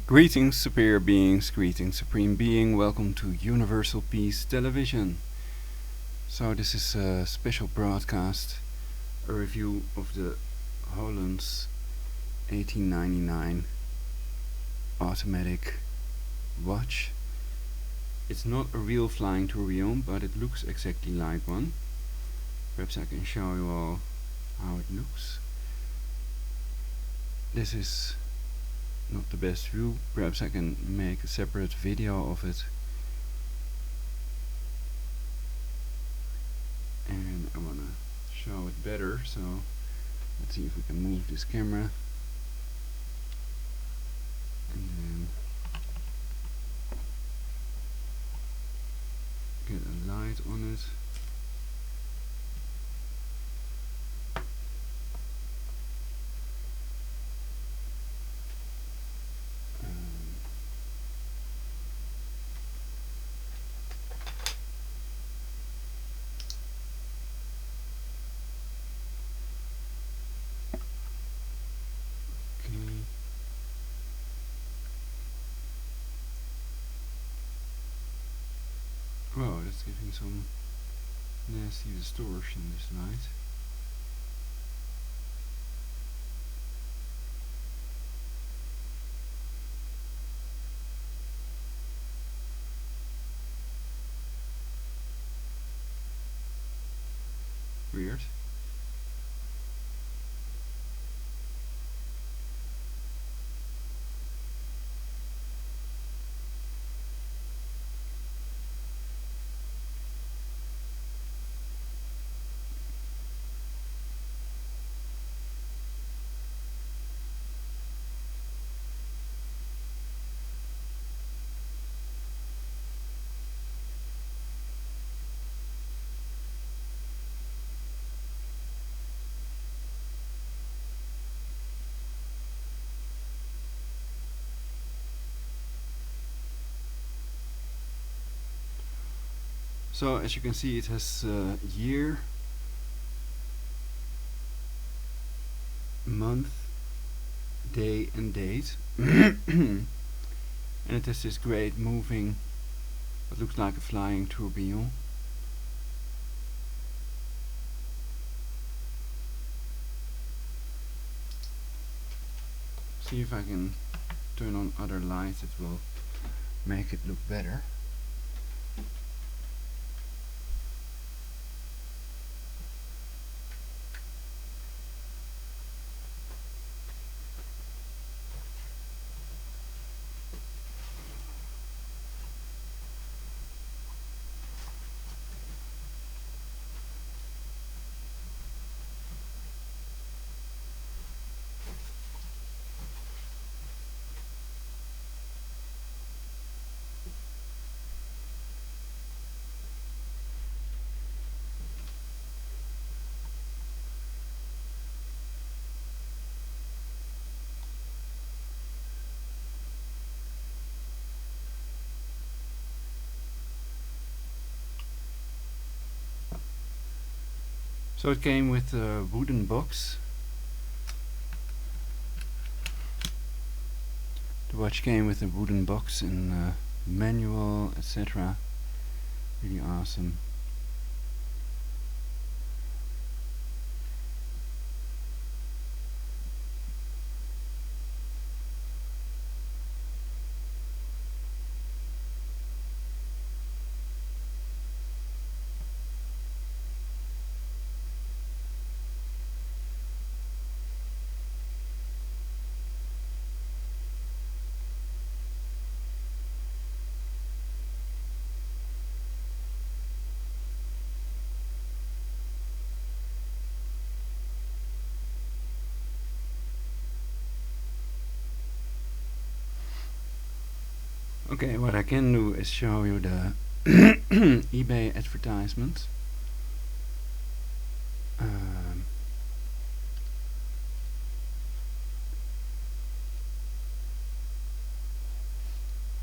Greetings, superior beings, greetings, supreme being, welcome to Universal Peace Television. So this is a special broadcast, a review of the Holuns 1899 automatic watch. It's not a real flying tourbillon, but it looks exactly like one. Perhaps I can show you all how it looks. This is not the best view. Perhaps I can make a separate video of it. And I want to show it better, so let's see if we can move this camera. And then get a light on it. Wow, that's giving some nasty distortion, this light. Weird. So as you can see, it has year, month, day and date. And it has this great moving, what looks like a flying tourbillon. See if I can turn on other lights, it will make it look better. So it came with a wooden box. The watch came with a wooden box and manual, etc. Really awesome. Okay, what I can do is show you the eBay advertisement.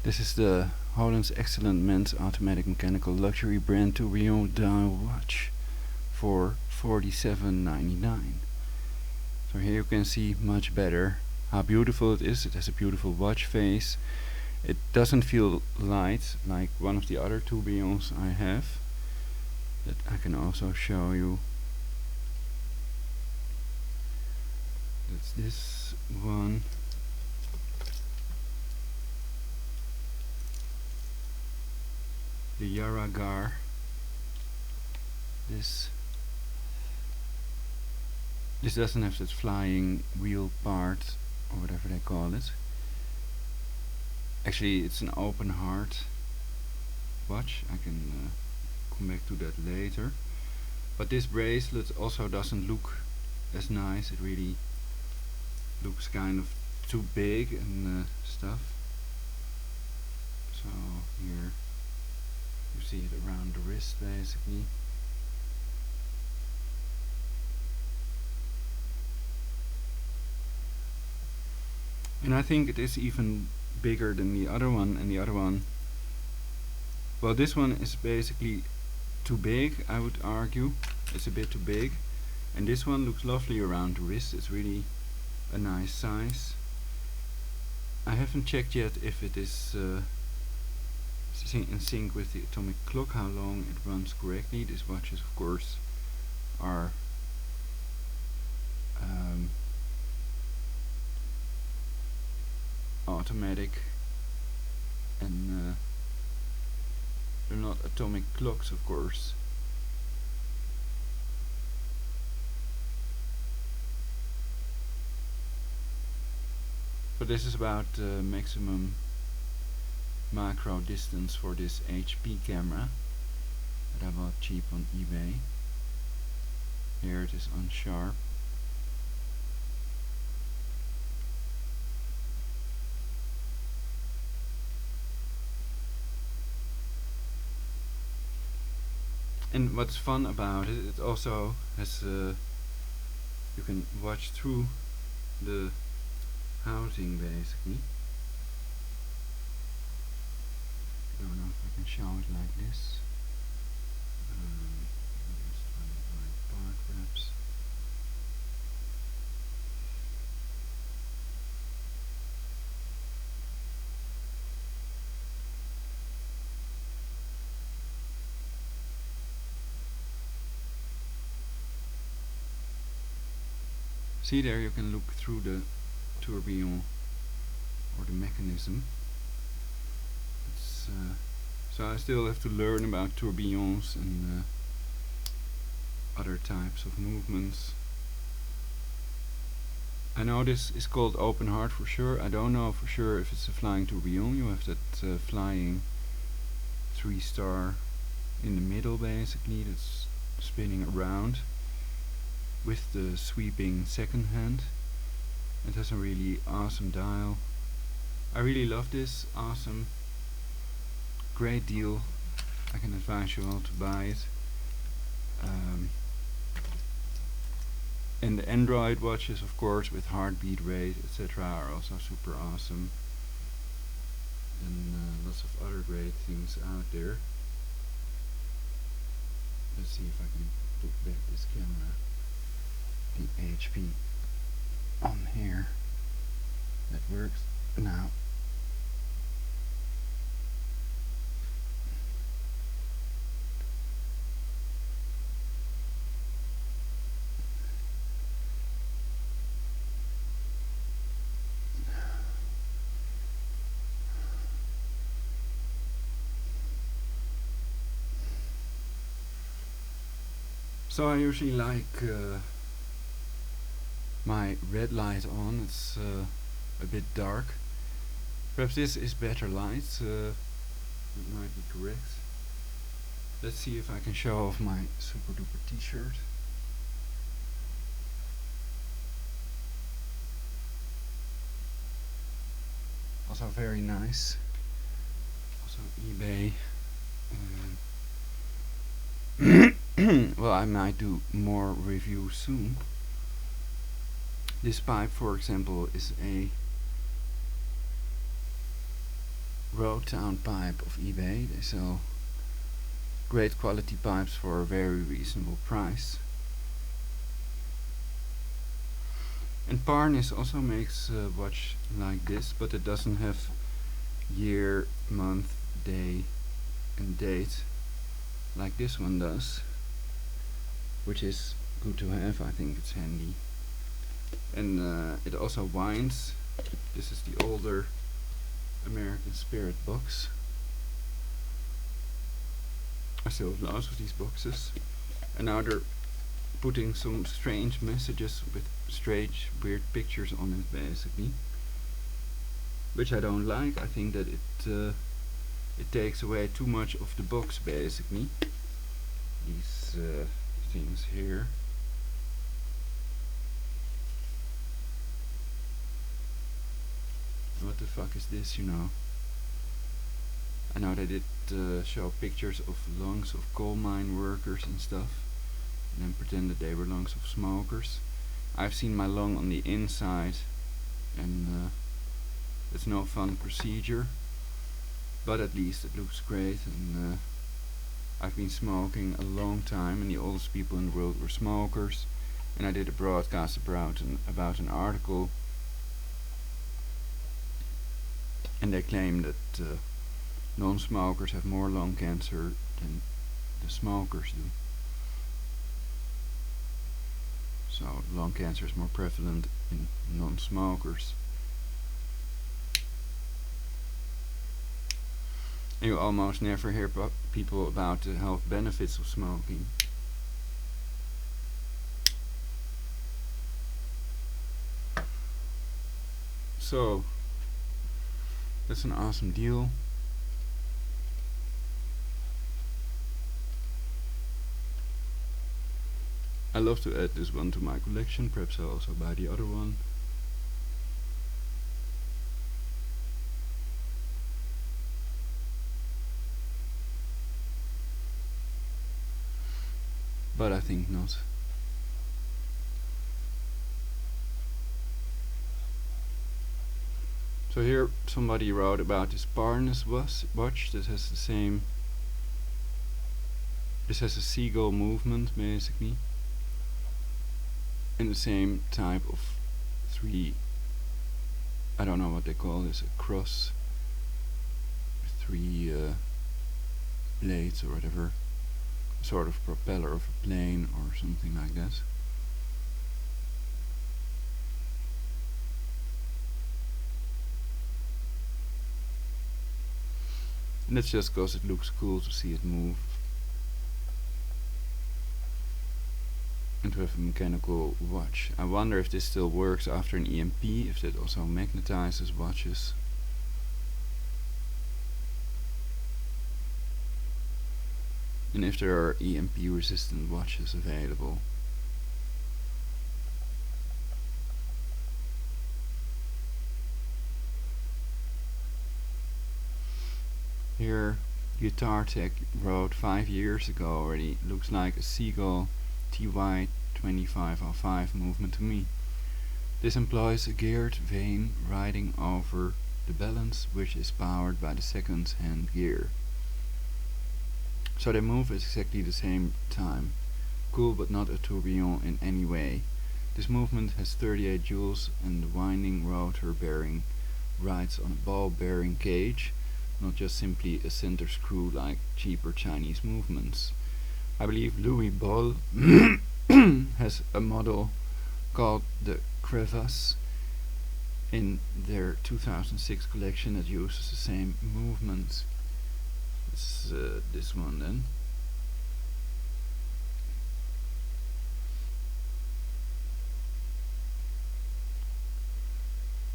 This is the Holuns Excellent Men's Automatic Mechanical Luxury Brand Tourbillon dial watch for $47.99. So here you can see much better how beautiful it is. It has a beautiful watch face. It doesn't feel light like one of the other tourbillons I have that I can also show you. That's this one. The Yaragar. This doesn't have that flying wheel part or whatever they call it. Actually, it's an open heart watch. I can come back to that later. But this bracelet also doesn't look as nice. It really looks kind of too big and stuff. So here you see it around the wrist basically. And I think it is even bigger than the other one, and the other one, well, this one is basically too big, I would argue. It's a bit too big. And this one looks lovely around the wrist. It's really a nice size. I haven't checked yet if it is in sync with the atomic clock, how long it runs correctly. These watches, of course, are automatic, and they're not atomic clocks, of course. But this is about maximum macro distance for this HP camera that I bought cheap on eBay. Here it is on sharp. And what's fun about it, it also has you can watch through the housing basically. I don't know if I can show it like this. Just find the right part perhaps. See there, you can look through the tourbillon or the mechanism. It's, so I still have to learn about tourbillons and other types of movements. I know this is called open heart for sure. I don't know for sure if it's a flying tourbillon. You have that flying 3-star in the middle basically, that's spinning around with the sweeping second hand. It has a really awesome dial. I really love this. Awesome. Great deal. I can advise you all to buy it. And the Android watches, of course, with heartbeat rate, etc., are also super awesome. And lots of other great things out there. Let's see if I can put back this camera. The HP on here. That works now. So I usually like my red light on. It's a bit dark. Perhaps this is better light. It might be correct. Let's see if I can show off my super duper t-shirt. Also very nice. Also eBay. Well, I might do more reviews soon. This pipe, for example, is a road town pipe of eBay. They sell great quality pipes for a very reasonable price. And Parnis also makes a watch like this, but it doesn't have year, month, day and date like this one does, which is good to have. I think it's handy. And it also winds. This is the older American Spirit box. I still have lots of these boxes, and now they're putting some strange messages with strange, weird pictures on it, basically, which I don't like. I think that it takes away too much of the box, basically. These things here. What the fuck is this, you know? I know they did show pictures of lungs of coal mine workers and stuff, and then pretended they were lungs of smokers. I've seen my lung on the inside, and it's no fun procedure, but at least it looks great. And I've been smoking a long time, and the oldest people in the world were smokers. And I did a broadcast about an article, and they claim that non-smokers have more lung cancer than the smokers do. So lung cancer is more prevalent in non-smokers. And you almost never hear people about the health benefits of smoking. So that's an awesome deal. I love to add this one to my collection. Perhaps I'll also buy the other one. But I think not. So here somebody wrote about this Parnis watch that has the same. This has a seagull movement, basically, and the same type of three. I don't know what they call this, a cross, three blades or whatever, sort of propeller of a plane or something like that. And that's just because it looks cool to see it move, and to have a mechanical watch. I wonder if this still works after an EMP, if that also magnetizes watches. And if there are EMP resistant watches available. Here Guitar Tech wrote 5 years ago already, looks like a Seagull TY2505 movement to me. This employs a geared vane riding over the balance, which is powered by the second hand gear. So they move at exactly the same time. Cool, but not a tourbillon in any way. This movement has 38 joules, and the winding rotor bearing rides on a ball bearing cage, not just simply a center screw like cheaper Chinese movements. I believe Louis Boll has a model called the Crevasse in their 2006 collection that uses the same movement. It's this one then.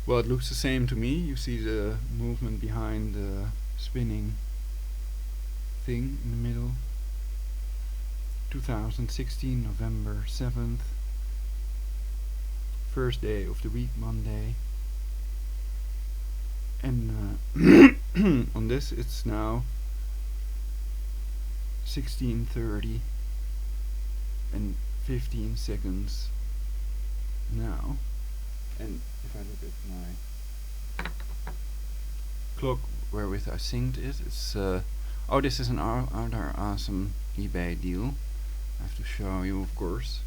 Well, it looks the same to me. You see the movement behind the spinning thing in the middle. 2016, November 7th. First day of the week, Monday. And on this it's now 16:30 and 15 seconds now. And if I look at my clock wherewith I synced it, it's oh, this is an other awesome eBay deal. I have to show you, of course.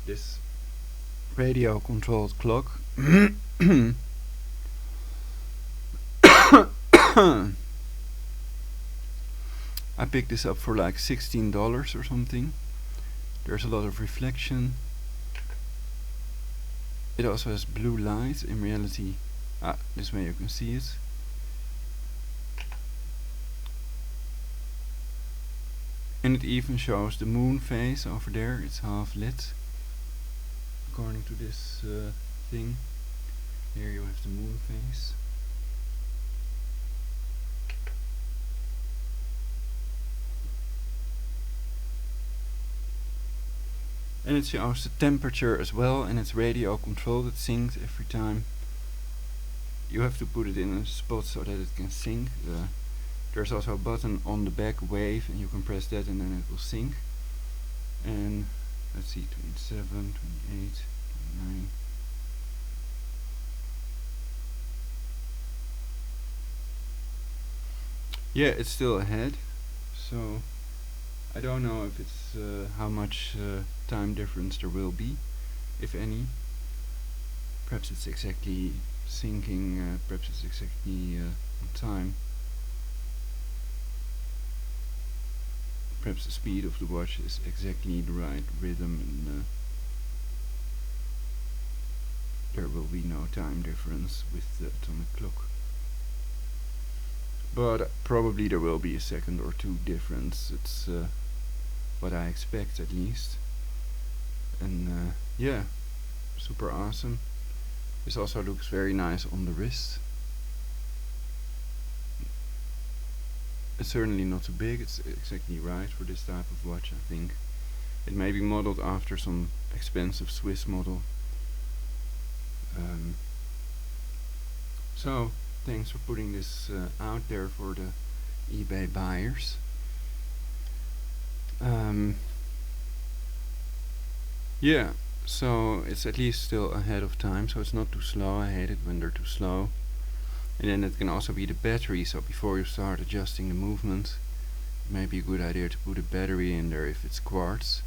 This radio controlled clock. I picked this up for like $16 or something. There's a lot of reflection. It also has blue light. In reality, this way you can see it. And it even shows the moon phase over there. It's half lit, according to this thing. Here you have the moon phase. And it shows the temperature as well, and it's radio controlled. It syncs every time. You have to put it in a spot so that it can sync. There's also a button on the back, wave, and you can press that and then it will sync. And let's see, 27, 28, 29. Yeah, it's still ahead, so I don't know if it's how much time difference there will be, if any. Perhaps it's exactly syncing, perhaps it's exactly on time. Perhaps the speed of the watch is exactly the right rhythm, and there will be no time difference with the atomic clock. But probably there will be a second or two difference. It's what I expect, at least. And yeah, super awesome. This also looks very nice on the wrist. It's certainly not too big. It's exactly right for this type of watch, I think. It may be modeled after some expensive Swiss model. So thanks for putting this out there for the eBay buyers. Yeah, so it's at least still ahead of time, so it's not too slow. I hate it when they're too slow. And then it can also be the battery, so before you start adjusting the movement, it may be a good idea to put a battery in there if it's quartz.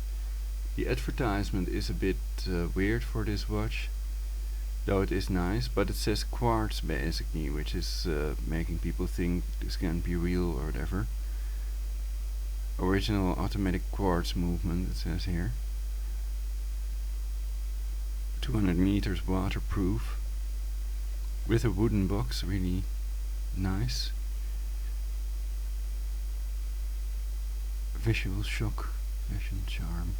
The advertisement is a bit weird for this watch, though it is nice, but it says quartz basically, which is making people think this can't be real or whatever. Original automatic quartz movement, it says here. 200 meters waterproof. With a wooden box, really nice. Visual shock, fashion charm.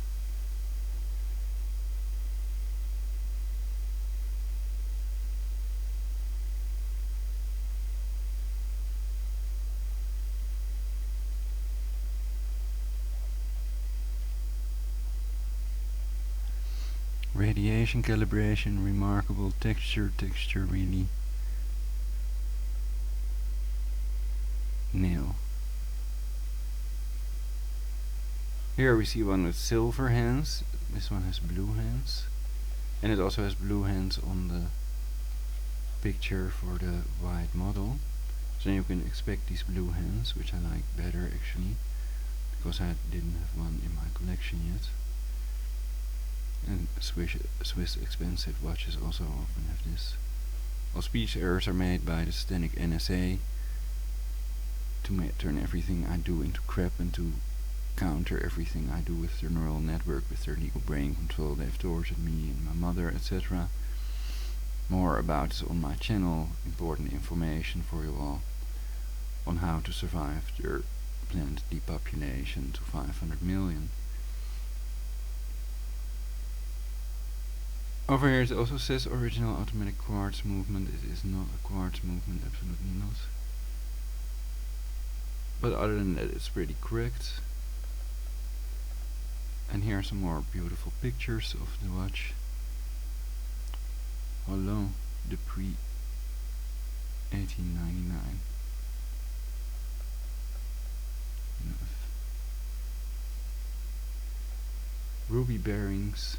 Radiation calibration, remarkable texture really. Nail. Here we see one with silver hands. This one has blue hands, and it also has blue hands on the picture for the white model. So you can expect these blue hands, which I like better actually, because I didn't have one in my collection yet. And Swiss expensive watches also often have this. All speech errors are made by the satanic NSA to turn everything I do into crap and to counter everything I do with their neural network, with their legal brain control they have tortured me and my mother, etc. More about this on my channel, important information for you all on how to survive their planned depopulation to 500 million. Over here it also says original automatic quartz movement. It is not a quartz movement, absolutely not. But other than that, it's pretty correct. And here are some more beautiful pictures of the watch. Holuns Dupree 1899. Ruby bearings.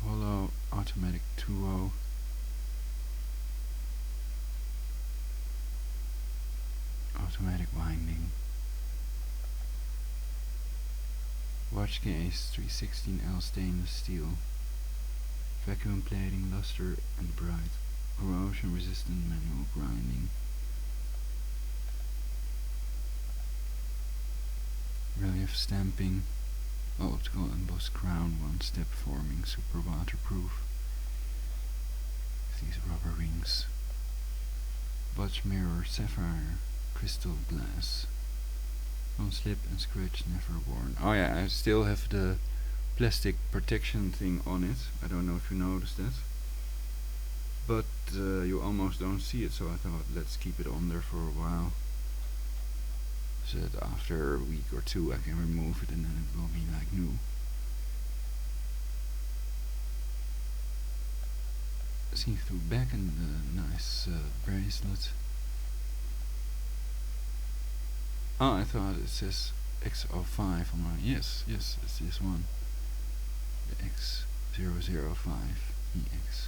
Holuns automatic 2.0. Automatic winding. Watch case 316L stainless steel. vacuum plating, luster and bright, corrosion resistant manual grinding, relief stamping, optical embossed crown, one step forming, super waterproof. These rubber rings, watch mirror, sapphire, crystal glass, non slip and scratch, never worn. Oh yeah, I still have the plastic protection thing on it. I don't know if you noticed that, but you almost don't see it, so I thought let's keep it on there for a while, so that after a week or two I can remove it and then it will be like new. See-through back and nice bracelet. Oh, I thought it says X05 on my... Yes, it's this one. The X005 EX.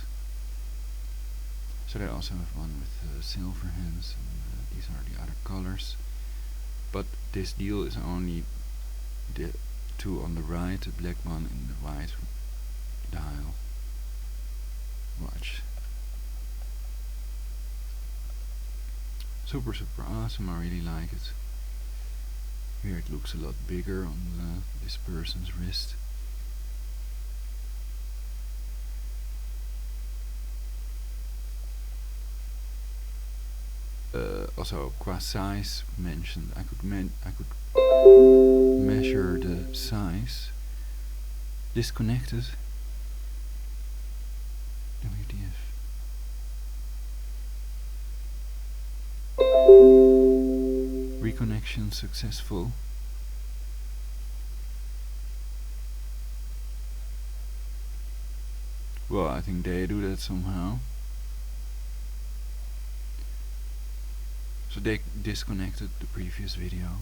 So they also have one with silver hands, and these are the other colors. But this deal is only the two on the right, the black one and the white dial watch. Super awesome, I really like it. Here it looks a lot bigger on this person's wrist. Also qua size mentioned, I could measure the size. Disconnected. WTF. Reconnection successful. Well, I think they do that somehow. So they disconnected the previous video.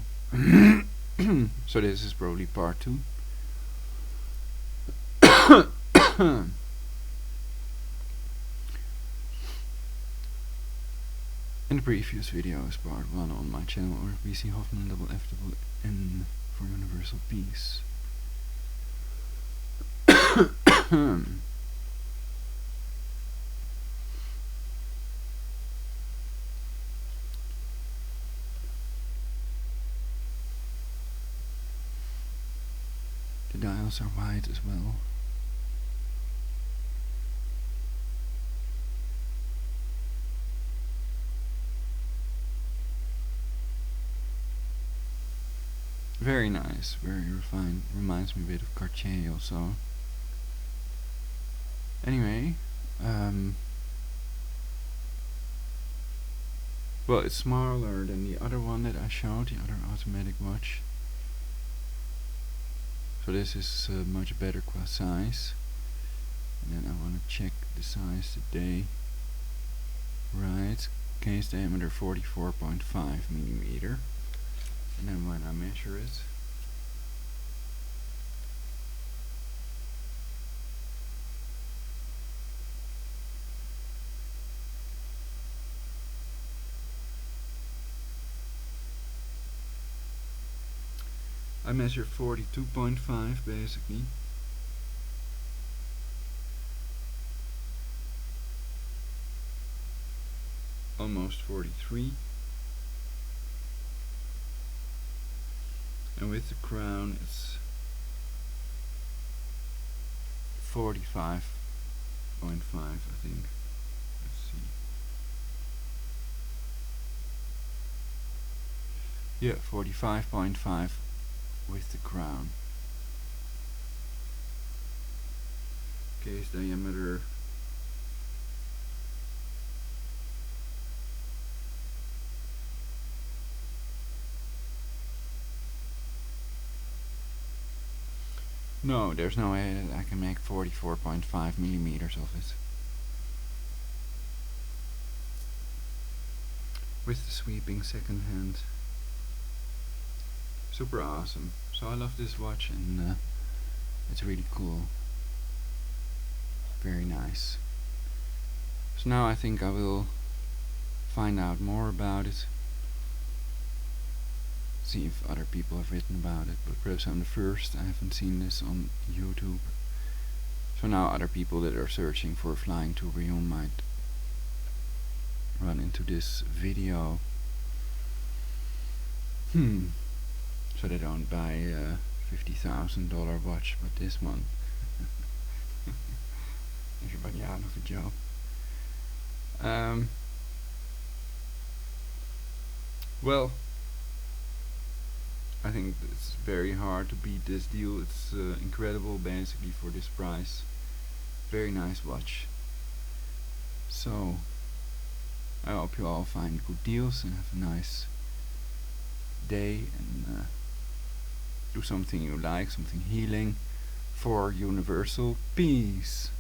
So this is probably part 2. And the previous video is part 1 on my channel, or BC Hoffman double F double N for universal peace. The dials are white as well. Very nice, very refined. Reminds me a bit of Cartier also. Anyway, well, it's smaller than the other one that I showed, the other automatic watch. So this is much better qua size. And then I want to check the size today. Right, case diameter 44.5 millimeter. And then when I measure it, I measure 42.5 basically. Almost 43. And with the crown it's 45.5, I think. Let's see. Yeah, 45.5 with the crown. Case diameter no, there's no way that I can make 44.5 millimeters of it. With the sweeping second hand. Super awesome. So I love this watch, and it's really cool. Very nice. So now I think I will find out more about it. See if other people have written about it, but perhaps I'm the first. I haven't seen this on YouTube. So So now other people that are searching for a flying tourbillon might run into this video. So they don't buy a $50,000 watch, but this one. Everybody out of a job. Well, I think it's very hard to beat this deal. It's incredible basically for this price. Very nice watch. So I hope you all find good deals and have a nice day, and do something you like, something healing for universal peace.